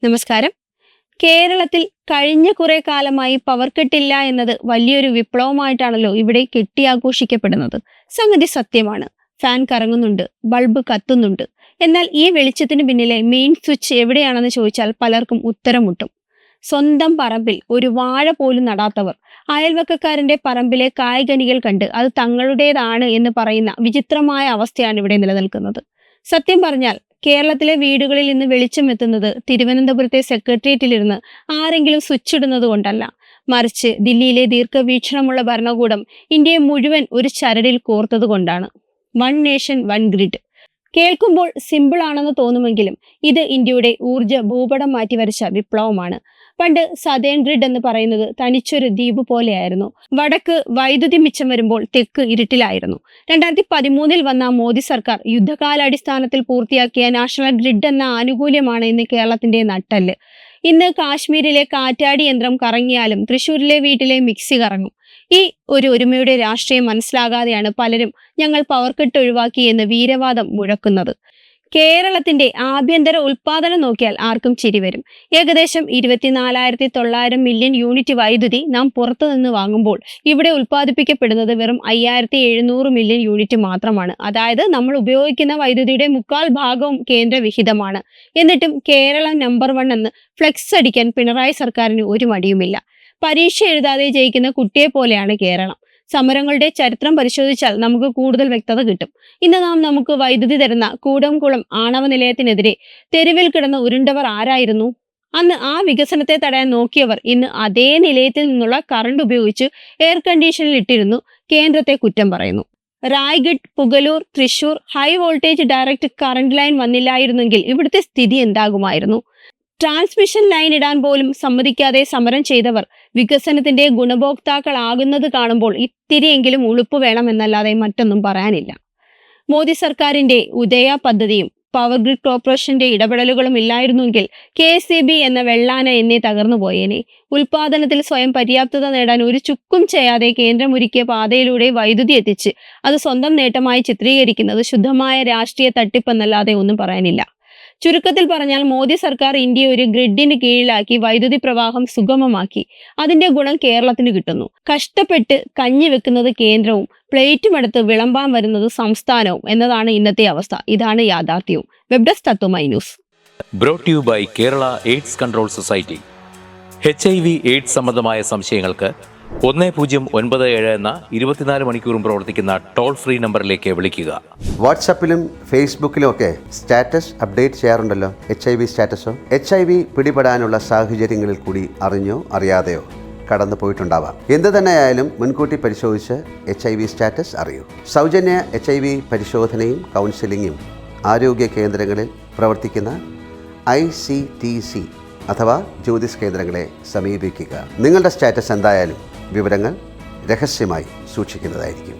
നമസ്കാരം. കേരളത്തിൽ കഴിഞ്ഞ കുറെ കാലമായി പവർ കട്ടില്ല എന്നത് വലിയൊരു വിപ്ലവമായിട്ടാണല്ലോ ഇവിടെ കെട്ടിയാഘോഷിക്കപ്പെടുന്നത്. സംഗതി സത്യമാണ്. ഫാൻ കറങ്ങുന്നുണ്ട്, ബൾബ് കത്തുന്നുണ്ട്. എന്നാൽ ഈ വെളിച്ചത്തിന് പിന്നിലെ മെയിൻ സ്വിച്ച് എവിടെയാണെന്ന് ചോദിച്ചാൽ പലർക്കും ഉത്തരം മുട്ടും. സ്വന്തം പറമ്പിൽ ഒരു വാഴ പോലും നടാത്തവർ അയൽവക്കക്കാരന്റെ പറമ്പിലെ കായ്കനികൾ കണ്ട് അത് തങ്ങളുടേതാണ് എന്ന് പറയുന്ന വിചിത്രമായ അവസ്ഥയാണ് ഇവിടെ നിലനിൽക്കുന്നത്. സത്യം പറഞ്ഞാൽ കേരളത്തിലെ വീടുകളിൽ ഇന്ന് വെളിച്ചം എത്തുന്നത് തിരുവനന്തപുരത്തെ സെക്രട്ടേറിയറ്റിലിരുന്ന് ആരെങ്കിലും സ്വിച്ച് ഇടുന്നത് കൊണ്ടല്ല, മറിച്ച് ദില്ലിയിലെ ദീർഘവീക്ഷണമുള്ള ഭരണകൂടം ഇന്ത്യയെ മുഴുവൻ ഒരു ചരടിൽ കോർത്തത് കൊണ്ടാണ്. വൺ നേഷൻ വൺ ഗ്രിഡ് കേൾക്കുമ്പോൾ സിമ്പിൾ ആണെന്ന് തോന്നുമെങ്കിലും ഇത് ഇന്ത്യയുടെ ഊർജ്ജ ഭൂപടം മാറ്റിവരച്ച വിപ്ലവമാണ്. പണ്ട് സതേൺ ഗ്രിഡ് എന്ന് പറയുന്നത് തനിച്ചൊരു ദ്വീപ് പോലെയായിരുന്നു. വടക്ക് വൈദ്യുതി മിച്ചം വരുമ്പോൾ തെക്ക് ഇരുട്ടിലായിരുന്നു. 2013 വന്ന മോദി സർക്കാർ യുദ്ധകാലാടിസ്ഥാനത്തിൽ പൂർത്തിയാക്കിയ നാഷണൽ ഗ്രിഡ് എന്ന ആനുകൂല്യമാണ് ഇന്ന് കേരളത്തിന്റെ നട്ടെല്ല്. ഇന്ന് കാശ്മീരിലെ കാറ്റാടി യന്ത്രം കറങ്ങിയാലും തൃശ്ശൂരിലെ വീട്ടിലെ മിക്സി കറങ്ങും. ഈ ഒരു ഒരുമയുടെ രാഷ്ട്രീയം മനസ്സിലാകാതെയാണ് പലരും ഞങ്ങൾ പവർ കട്ട് ഒഴിവാക്കി എന്ന് വീരവാദം മുഴക്കുന്നത്. കേരളത്തിന്റെ ആഭ്യന്തര ഉൽപാദനം നോക്കിയാൽ ആർക്കും ചിരി വരും. ഏകദേശം 24,900 മില്യൺ യൂണിറ്റ് വൈദ്യുതി നാം പുറത്തു നിന്ന് വാങ്ങുമ്പോൾ ഇവിടെ ഉൽപ്പാദിപ്പിക്കപ്പെടുന്നത് വെറും 5,700 മില്യൺ യൂണിറ്റ് മാത്രമാണ്. അതായത് നമ്മൾ ഉപയോഗിക്കുന്ന വൈദ്യുതിയുടെ 1/4 ഭാഗവും കേന്ദ്രവിഹിതമാണ്. എന്നിട്ടും കേരളം നമ്പർ 1 എന്ന് ഫ്ലെക്സ് അടിക്കാൻ പിണറായി സർക്കാരിന് ഒരു മടിയുമില്ല. പരീക്ഷ എഴുതാതെ ജയിക്കുന്ന കുട്ടിയെ പോലെയാണ് കേരളം. സമരങ്ങളുടെ ചരിത്രം പരിശോധിച്ചാൽ നമുക്ക് കൂടുതൽ വ്യക്തത കിട്ടും. ഇന്ന് നമുക്ക് വൈദ്യുതി തരുന്ന കൂടംകുളം ആണവ നിലയത്തിനെതിരെ തെരുവിൽ കിടന്ന് ഉരുണ്ടവർ ആരായിരുന്നു? അന്ന് ആ വികസനത്തെ തടയാൻ നോക്കിയവർ ഇന്ന് അതേ നിലയത്തിൽ നിന്നുള്ള കറണ്ട് ഉപയോഗിച്ച് എയർ കണ്ടീഷനിൽ ഇട്ടിരുന്നു കേന്ദ്രത്തെ കുറ്റം പറയുന്നു. Raigarh, Pugalur, Thrissur high voltage direct current line വന്നില്ലായിരുന്നെങ്കിൽ ഇവിടുത്തെ സ്ഥിതി എന്താകുമായിരുന്നു? ട്രാൻസ്മിഷൻ ലൈൻ ഇടാൻ പോലും സമ്മതിക്കാതെ സമരം ചെയ്തവർ വികസനത്തിന്റെ ഗുണഭോക്താക്കളാകുന്നത് കാണുമ്പോൾ ഇത്തിരിയെങ്കിലും ഉളുപ്പ് വേണമെന്നല്ലാതെ മറ്റൊന്നും പറയാനില്ല. മോദി സർക്കാരിന്റെ ഉദയ പദ്ധതിയും പവർ ഗ്രിഡ് കോർപ്പറേഷന്റെ ഇടപെടലുകളും ഇല്ലായിരുന്നെങ്കിൽ KSEB എന്ന വെള്ളാന എന്നേ തകർന്നു പോയേനെ. ഉൽപാദനത്തിൽ സ്വയം പര്യാപ്തത നേടാൻ ഒരു ചുക്കും ചെയ്യാതെ കേന്ദ്രമൊരുക്കിയ പാതയിലൂടെ വൈദ്യുതി എത്തിച്ച് അത് സ്വന്തം നേട്ടമായി ചിത്രീകരിക്കുന്നത് ശുദ്ധമായ രാഷ്ട്രീയ തട്ടിപ്പെന്നല്ലാതെ ഒന്നും പറയാനില്ല. ചുരുക്കത്തിൽ പറഞ്ഞാൽ മോദി സർക്കാർ ഇന്ത്യയെ ഒരു ഗ്രിഡിന് കീഴിലാക്കി വൈദ്യുതി പ്രവാഹം സുഗമമാക്കി. അതിന്റെ ഗുണം കേരളത്തിന് കിട്ടുന്നു. കഷ്ടപ്പെട്ട് കഞ്ഞി വെക്കുന്നത് കേന്ദ്രവും പ്ലേറ്റും എടുത്ത് വിളമ്പാൻ വരുന്നത് സംസ്ഥാനവും എന്നതാണ് ഇന്നത്തെ അവസ്ഥ. ഇതാണ് യാഥാർത്ഥ്യവും. Web desk Tatwamayi news. Brought you by Kerala AIDS control society. HIV AIDS സംബന്ധമായ സംശയങ്ങൾക്ക് 1097 എന്ന 24 മണിക്കൂറും പ്രവർത്തിക്കുന്ന ടോൾ ഫ്രീ നമ്പറിലേക്ക് വിളിക്കുക. വാട്സാപ്പിലും ഫേസ്ബുക്കിലും ഒക്കെ സ്റ്റാറ്റസ് അപ്ഡേറ്റ് ചെയ്യാറുണ്ടല്ലോ. HIV സ്റ്റാറ്റസോ HIV പിടിപെടാനുള്ള സാഹചര്യങ്ങളിൽ കൂടി അറിഞ്ഞോ അറിയാതെയോ കടന്നു പോയിട്ടുണ്ടാവാം. എന്ത് തന്നെയായാലും മുൻകൂട്ടി പരിശോധിച്ച് HIV സ്റ്റാറ്റസ് അറിയൂ. സൗജന്യ HIV പരിശോധനയും കൗൺസിലിങ്ങും ആരോഗ്യ കേന്ദ്രങ്ങളിൽ പ്രവർത്തിക്കുന്ന ICTC അഥവാ ജ്യോതിസ് കേന്ദ്രങ്ങളെ സമീപിക്കുക. നിങ്ങളുടെ സ്റ്റാറ്റസ് എന്തായാലും വിവരങ്ങൾ രഹസ്യമായി സൂക്ഷിക്കുന്നതായിരിക്കും.